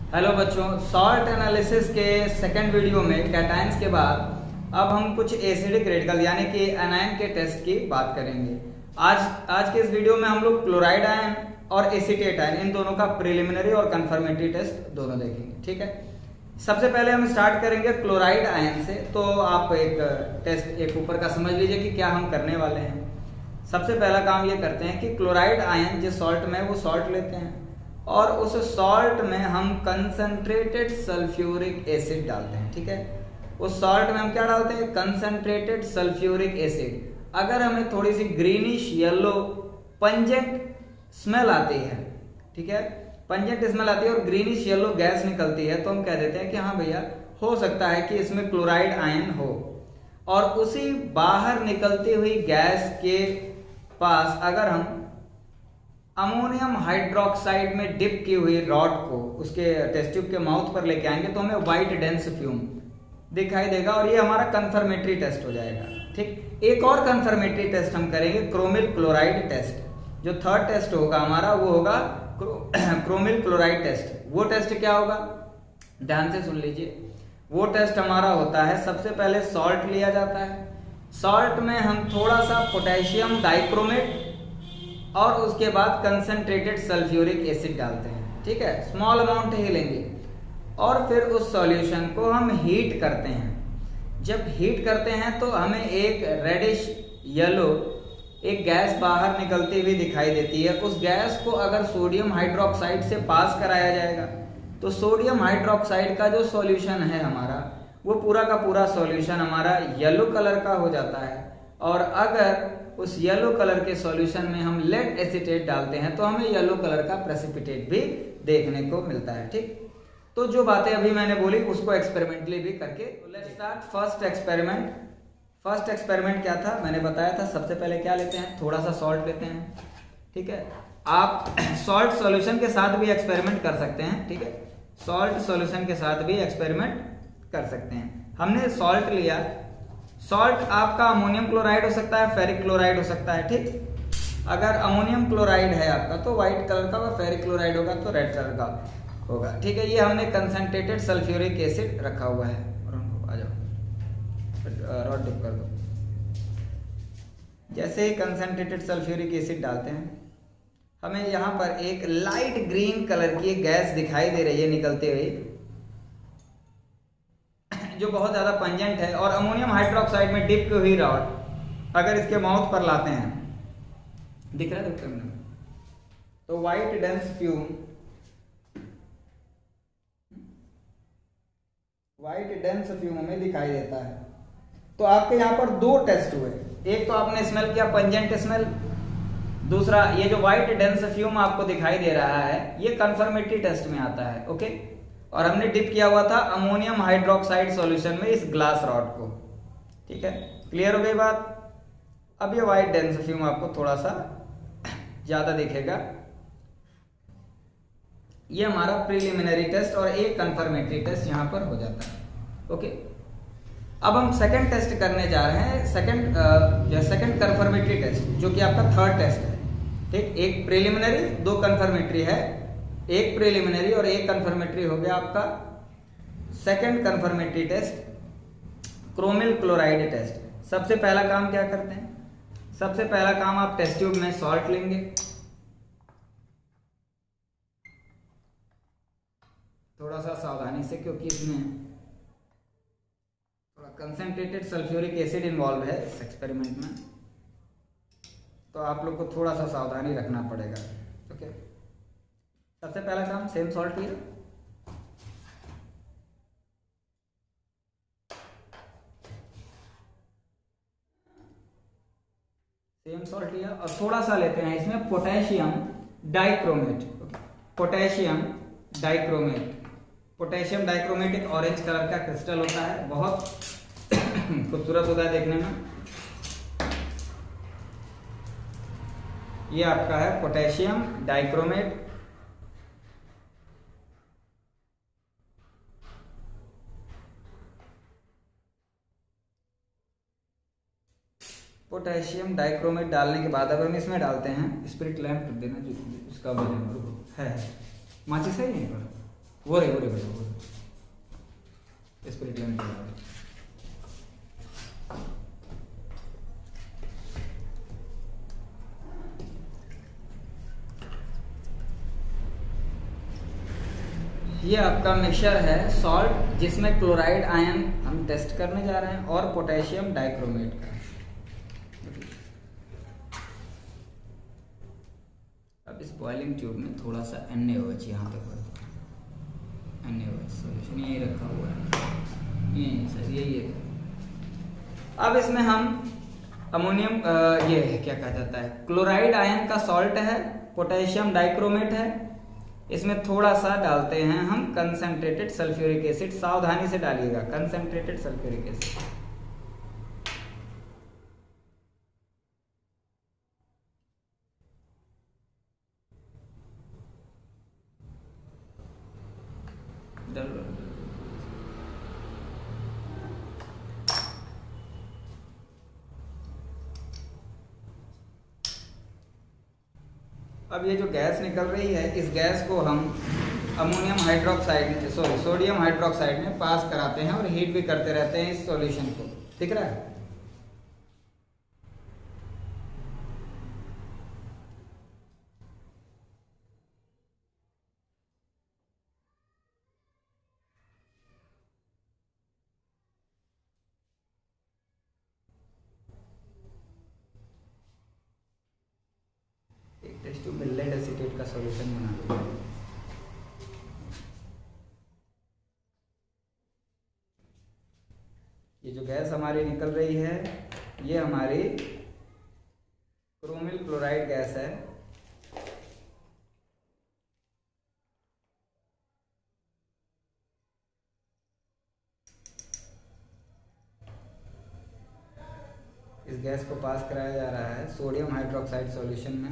Hello बच्चों, salt analysis के second video में कैटायंस के बाद अब हम कुछ एसिडिक रेडिकल यानी कि एनायन के टेस्ट की बात करेंगे। आज के इस वीडियो में हम लोग क्लोराइड आयन और एसीटेट आयन इन दोनों का प्रिलिमिनरी और कंफर्मेटरी टेस्ट दोनों देखेंगे। ठीक है, सबसे पहले हम स्टार्ट करेंगे क्लोराइड आयन से। तो आप एक टेस्ट एक ऊपर का समझ लीजिए कि क्या हम करने वाले हैं। सबसे पहला काम ये करते हैं कि क्लोराइड आयन जिस सॉल्ट में वो सॉल्ट लेते हैं और उस सॉल्ट में हम कंसंट्रेटेड सल्फ्यूरिक एसिड डालते हैं। ठीक है, उस सॉल्ट में हम क्या डालते हैं? Concentrated sulphuric acid. अगर हमें थोड़ी सी ग्रीनिश येलो पंजेंट स्मेल आती है, ठीक है, पंजेंट स्मेल आती है और ग्रीनिश येलो गैस निकलती है, तो हम कह देते हैं कि हाँ भैया, हो सकता है कि इसमें क्लोराइड आयन हो। और उसी बाहर निकलती हुई गैस के पास अगर हम अमोनियम हाइड्रोक्साइड में डिप की हुई रॉड को उसके टेस्ट ट्यूब के माउथ पर लेके आएंगे तो हमें व्हाइट डेंस फ्यूम दिखाई देगा और ये हमारा कंफर्मेटरी टेस्ट हो जाएगा। ठीक, एक और कंफर्मेटरी टेस्ट हम करेंगे, क्रोमिल क्लोराइड टेस्ट। जो थर्ड टेस्ट होगा हमारा वो होगा क्रोमिल क्लोराइड टेस्ट। वो टेस्ट क्या होगा, ध्यान से सुन लीजिए। वो टेस्ट हमारा होता है, सबसे पहले सॉल्ट लिया जाता है, सॉल्ट में हम थोड़ा सा पोटेशियम डाइक्रोमेट और उसके बाद कंसंट्रेटेड सल्फ्यूरिक एसिड डालते हैं। ठीक है, स्मॉल अमाउंट ही लेंगे और फिर उस सॉल्यूशन को हम हीट करते हैं। जब हीट करते हैं तो हमें एक रेडिश येलो एक गैस बाहर निकलती हुई दिखाई देती है। उस गैस को अगर सोडियम हाइड्रोक्साइड से पास कराया जाएगा तो सोडियम हाइड्रोक्साइड का जो सॉल्यूशन है हमारा, वो पूरा का पूरा सॉल्यूशन हमारा येलो कलर का हो जाता है। और अगर उस येलो कलर के सॉल्यूशन में हम लेड एसीटेट डालते हैं तो हमें येलो कलर का प्रेसिपिटेट भी देखने को मिलता है। ठीक, तो जो बातें अभी मैंने बोली उसको एक्सपेरिमेंटली भी करके let's start first experiment. First experiment क्या था, मैंने बताया था। सबसे पहले क्या लेते हैं, थोड़ा सा सॉल्ट लेते हैं। ठीक है, आप सॉल्ट सॉल्यूशन के साथ भी एक्सपेरिमेंट कर सकते हैं। ठीक है, सॉल्ट सॉल्यूशन के साथ भी एक्सपेरिमेंट कर सकते हैं। हमने सॉल्ट लिया, सॉल्ट आपका अमोनियम क्लोराइड हो सकता है, फेरिक क्लोराइड हो सकता है। ठीक, अगर अमोनियम क्लोराइड है आपका तो व्हाइट कलर का, और फेरिक क्लोराइड होगा तो रेड कलर का होगा। ठीक है, ये हमने कंसंट्रेटेड सल्फ्यूरिक एसिड रखा हुआ है। आ जाओ, रॉड डिप कर दो। जैसे ही कंसंट्रेटेड सल्फ्यूरिक एसिड डालते हैं, हमें यहाँ पर एक लाइट ग्रीन कलर की गैस दिखाई दे रही है निकलते हुए, जो बहुत ज्यादा पंजेंट है। और अमोनियम हाइड्रोक्साइड में डिप हुई रॉड अगर इसके माउथ पर लाते हैं, दिख रहा है तो white dense fume, white dense fume हमें दिखाई देता है। तो आपके यहाँ पर दो टेस्ट हुए, एक तो आपने स्मेल किया पंजेंट स्मेल, दूसरा ये जो व्हाइट डेंस फ्यूम आपको दिखाई दे रहा है ये कंफर्मेटरी टेस्ट में आता है। ओके, और हमने डिप किया हुआ था अमोनियम हाइड्रोक्साइड सॉल्यूशन में इस ग्लास रॉड को। ठीक है, क्लियर हो गई बात। अब ये व्हाइट डेंस फ्यूम आपको थोड़ा सा ज्यादा दिखेगा। ये हमारा प्रिलिमिनरी टेस्ट और एक कंफर्मेटरी टेस्ट यहां पर हो जाता है। ओके, अब हम सेकंड टेस्ट करने जा रहे हैं, सेकंड कंफर्मेटरी टेस्ट, जो कि आपका थर्ड टेस्ट है। ठीक, एक प्रिलिमिनरी दो कंफर्मेटरी है, एक प्रिलिमिनरी और एक कंफर्मेटरी हो गया आपका second confirmatory test, chromyl chloride test. सबसे पहला काम क्या करते हैं, सबसे पहला काम आप टेस्ट ट्यूब में सॉल्ट लेंगे, थोड़ा सा सावधानी से, क्योंकि इसमें थोड़ा कंसंट्रेटेड सल्फ्यूरिक एसिड इन्वॉल्व है इस एक्सपेरिमेंट में, तो आप लोग को थोड़ा सा सावधानी रखना पड़ेगा। ओके, सबसे पहला काम सेम सॉल्ट लिया, सेम सॉल्ट लिया और थोड़ा सा लेते हैं इसमें potassium dichromate. Potassium dichromate, potassium dichromate एक ऑरेंज कलर का क्रिस्टल होता है, बहुत खूबसूरत होता है देखने में। ये आपका है पोटेशियम डाइक्रोमेट। पोटेशियम डाइक्रोमेट डालने के बाद अब हम इसमें डालते हैं स्पिरिट लैम्प देना, जो इसका वजन है, माचिस है यहीं पर वो रे स्पिरिट लिमिट। ये आपका मिक्सचर है सॉल्ट, जिसमें क्लोराइड आयन हम टेस्ट करने जा रहे हैं और पोटेशियम डाइक्रोमेट का। अब इस बॉइलिंग ट्यूब में थोड़ा सा NaOH यहाँ पे भर दो। NaOH सॉल्यूशन यही रखा हुआ है, यही सर यही है। अब इसमें हम अमोनियम ये क्या कहा जाता है, क्लोराइड आयन का सॉल्ट है, पोटेशियम डाइक्रोमेट है। इसमें थोड़ा सा डालते हैं हम कंसंट्रेटेड सल्फ्यूरिक एसिड। सावधानी से डालिएगा, कंसंट्रेटेड सल्फ्यूरिक एसिड। अब ये जो गैस निकल रही है, इस गैस को हम अमोनियम हाइड्रोक्साइड सोडियम हाइड्रोक्साइड में पास कराते हैं और हीट भी करते रहते हैं इस सॉल्यूशन को। दिख रहा है? टेस्ट ट्यूब में लेड एसीटेट का सॉल्यूशन बना दो। ये जो गैस हमारी निकल रही है, ये हमारी क्रोमिल क्लोराइड गैस है। इस गैस को पास कराया जा रहा है सोडियम हाइड्रोक्साइड सॉल्यूशन में।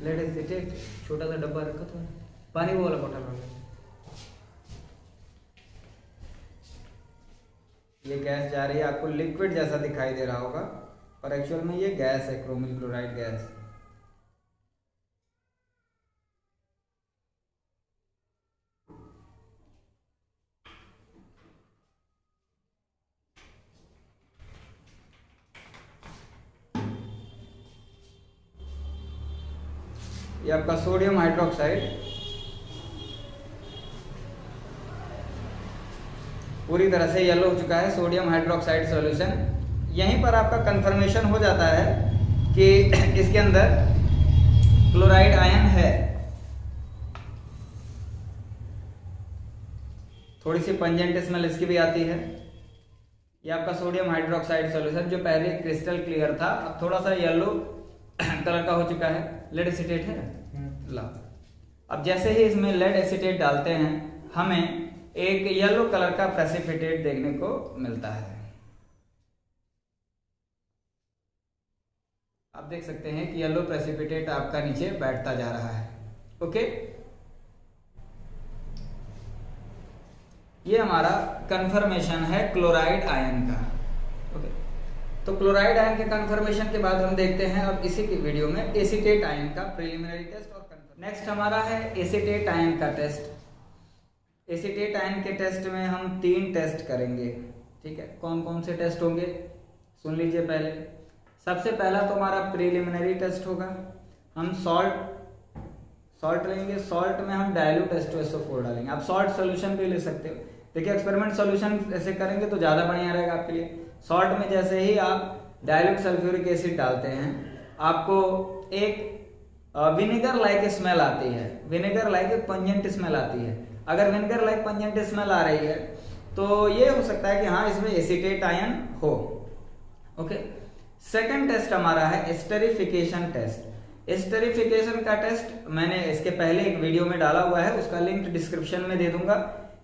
लेड एसीटेट छोटा सा डब्बा रखा था, पानी वो वाला बोतल वाला। ये गैस जा रही है, आपको लिक्विड जैसा दिखाई दे रहा होगा, और एक्चुअल में ये गैस है, क्रोमिल क्लोराइड गैस। ये आपका सोडियम हाइड्रोक्साइड पूरी तरह से येलो हो चुका है, सोडियम हाइड्रोक्साइड सॉल्यूशन। यहीं पर आपका कंफर्मेशन हो जाता है कि इसके अंदर क्लोराइड आयन है। थोड़ी सी पंजेंट स्मेल इसकी भी आती है। ये आपका सोडियम हाइड्रोक्साइड सॉल्यूशन जो पहले क्रिस्टल क्लियर था, अब थोड़ा सा येलो कलर का हो चुका है। लेड एसीटेट है ला। अब जैसे ही इसमें लेड एसीटेट डालते हैं, हमें एक येलो कलर का प्रेसिपिटेट देखने को मिलता है। आप देख सकते हैं कि येलो प्रेसिपिटेट आपका नीचे बैठता जा रहा है। ओके, ये हमारा कंफर्मेशन है क्लोराइड आयन का। ओके, तो क्लोराइड आयन के कंफर्मेशन के बाद हम देखते हैं अब इसी की वीडियो में एसीटेट आयन का प्रिलिमिनरी टेस्ट और नेक्स्ट हमारा है एसीटेट आयन का टेस्ट। एसीटेट आयन के टेस्ट में हम 3 टेस्ट करेंगे। ठीक है, कौन कौन से टेस्ट होंगे सुन लीजिए। पहले सबसे पहला तो हमारा प्रिलिमिनरी टेस्ट होगा। हम सॉल्ट लेंगे, सॉल्ट में हम डाइल्यूट H2SO4 डालेंगे। आप सॉल्ट सोल्यूशन भी ले सकते हो। देखिए, एक्सपेरिमेंट सोल्यूशन ऐसे करेंगे तो ज्यादा बढ़िया रहेगा आपके लिए। सॉल्ट में जैसे ही आप डाइल्यूट सल्फ्यूरिक एसिड डालते हैं, आपको एक विनेगर लाइक स्मेल आती है। विनेगर लाइक एक पंजेंट स्मेल आती है। अगर विनेगर लाइक पंजेंट स्मेल आ रही है तो ये हो सकता है कि हाँ, इसमें एसीटेट आयन हो। ओके, सेकंड टेस्ट हमारा है एस्टेरिफिकेशन टेस्ट। एस्टेरिफिकेशन का टेस्ट मैंने इसके पहले एक वीडियो में डाला हुआ है, उसका लिंक डिस्क्रिप्शन में दे दूंगा।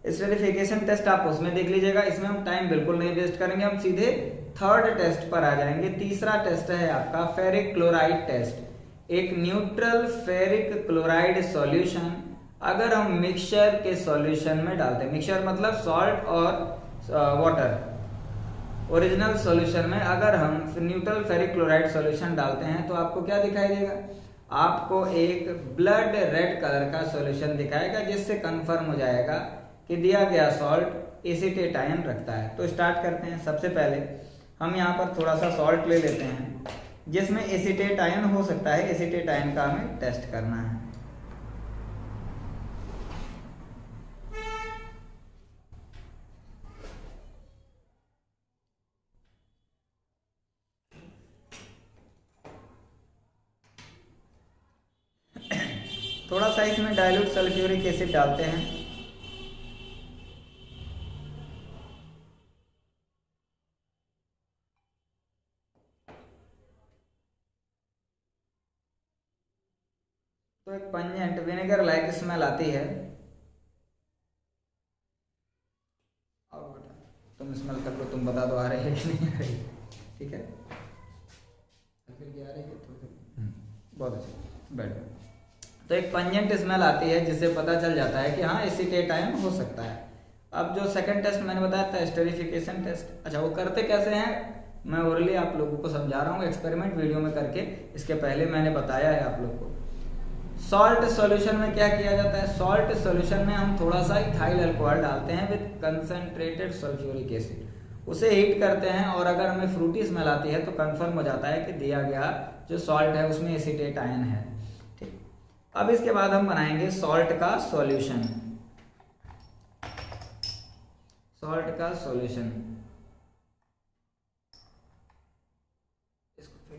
एस्टेरिफिकेशन टेस्ट आप उसमें देख लीजिएगा। इसमें हम टाइम बिल्कुल नहीं वेस्ट करेंगे, हम सीधे थर्ड टेस्ट पर आ जाएंगे। तीसरा टेस्ट है आपका फेरिक क्लोराइड टेस्ट। एक न्यूट्रल फेरिक क्लोराइड सॉल्यूशन अगर हम मिक्सचर के सॉल्यूशन में डालते हैं, मिक्सचर मतलब सॉल्ट और वाटर, ओरिजिनल सॉल्यूशन में अगर हम न्यूट्रल फेरिक क्लोराइड सॉल्यूशन डालते हैं तो आपको क्या दिखाई देगा, आपको एक ब्लड रेड कलर का सॉल्यूशन दिखाएगा, जिससे कंफर्म हो जाएगा कि दिया गया सॉल्ट एसीटेट आयन रखता है। तो स्टार्ट करते हैं। सबसे पहले हम यहाँ पर थोड़ा सा सॉल्ट ले लेते हैं जिसमें एसीटेट आयन हो सकता है। एसीटेट आयन का हमें टेस्ट करना है। थोड़ा सा इसमें डाइल्यूट सल्फ्यूरिक एसिड डालते हैं। तो एक पंजेंट विनेगर लाइक स्मेल आती है। और तुम स्मेल कर लो, तुम बता दो आ रही है कि नहीं आ रही। ठीक है, आ रही है बहुत अच्छा, बैठ। तो एक पंजेंट स्मेल आती है जिससे पता चल जाता है कि हाँ एसीटेट आयन हो सकता है। अब जो सेकंड टेस्ट मैंने बताया था एस्टेरिफिकेशन टेस्ट, अच्छा वो करते कैसे हैं मैं ओरली आप लोगों को समझा रहा हूँ, एक्सपेरिमेंट वीडियो में करके। इसके पहले मैंने बताया है आप लोग को। सॉल्ट सॉल्यूशन में क्या किया जाता है, सॉल्ट सॉल्यूशन में हम थोड़ा सा इथाइल अल्कोहल डालते हैं विद कंसंट्रेटेड सल्फ्यूरिक एसिड, उसे हीट करते हैं और अगर हमें फ्रूटी स्मेल आती है तो कंफर्म हो जाता है कि दिया गया जो सॉल्ट है उसमें एसीटेट आयन है। ठीक, अब इसके बाद हम बनाएंगे सॉल्ट का सॉल्यूशन। सॉल्ट का सॉल्यूशन इसको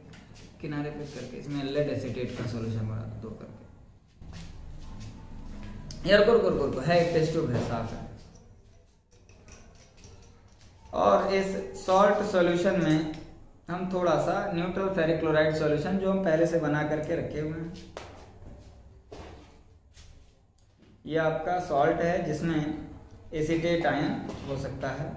किनारे पे करके इसमें लेड एसीटेट का सॉल्यूशन बना दो करके। यार को है एक टेस्ट ट्यूब है, साफ है। और इस सॉल्ट सॉल्यूशन में हम थोड़ा सा न्यूट्रल फेरिक क्लोराइड सॉल्यूशन जो हम पहले से बना करके रखे हुए हैं, यह आपका सॉल्ट है जिसमें एसीटेट आयन हो सकता है।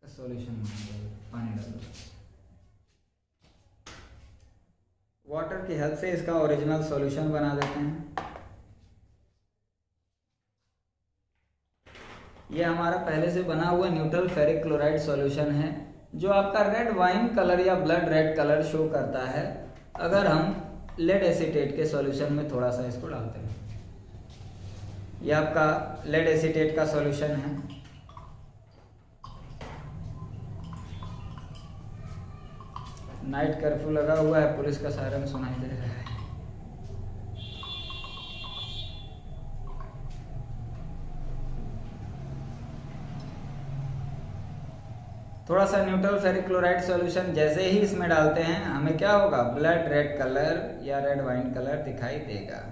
सॉल्यूशन पानी डालो, वाटर की हेल्प से इसका ओरिजिनल सॉल्यूशन बना देते हैं। ये हमारा पहले से बना हुआ न्यूट्रल फेरिक क्लोराइड सॉल्यूशन है जो आपका रेड वाइन कलर या ब्लड रेड कलर शो करता है अगर हम लेड एसीटेट के सॉल्यूशन में थोड़ा सा इसको डालते हैं। ये आपका लेड एसीटेट का सॉल्यूशन है। नाइट कर्फ्यू लगा हुआ है, पुलिस का सायरन सुनाई दे रहा है। थोड़ा सा न्यूट्रल फेरिक क्लोराइड सॉल्यूशन जैसे ही इसमें डालते हैं हमें क्या होगा, ब्लड रेड कलर या रेड वाइन कलर दिखाई देगा।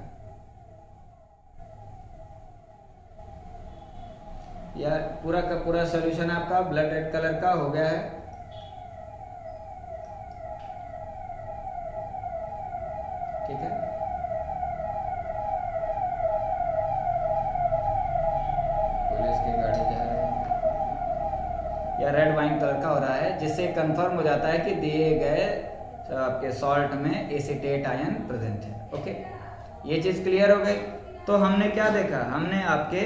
या पूरा का पूरा सॉल्यूशन आपका ब्लड रेड कलर का हो गया है। ठीक है, पुलिस की गाड़ी जा रही है। या रेड वाइन कलर का हो रहा है जिससे कंफर्म हो जाता है कि दिए गए आपके सॉल्ट में एसीटेट आयन प्रेजेंट है। ओके, ये चीज क्लियर हो गई। तो हमने क्या देखा, हमने आपके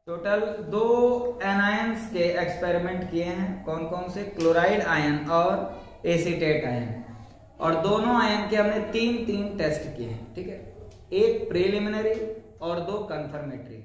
टोटल 2 एनायंस के एक्सपेरिमेंट किए हैं। कौन कौन से, क्लोराइड आयन और एसीटेट आयन, और दोनों आयन के हमने 3 टेस्ट किए हैं। ठीक है, एक प्रीलिमिनरी और 2 कंफर्मेटरी।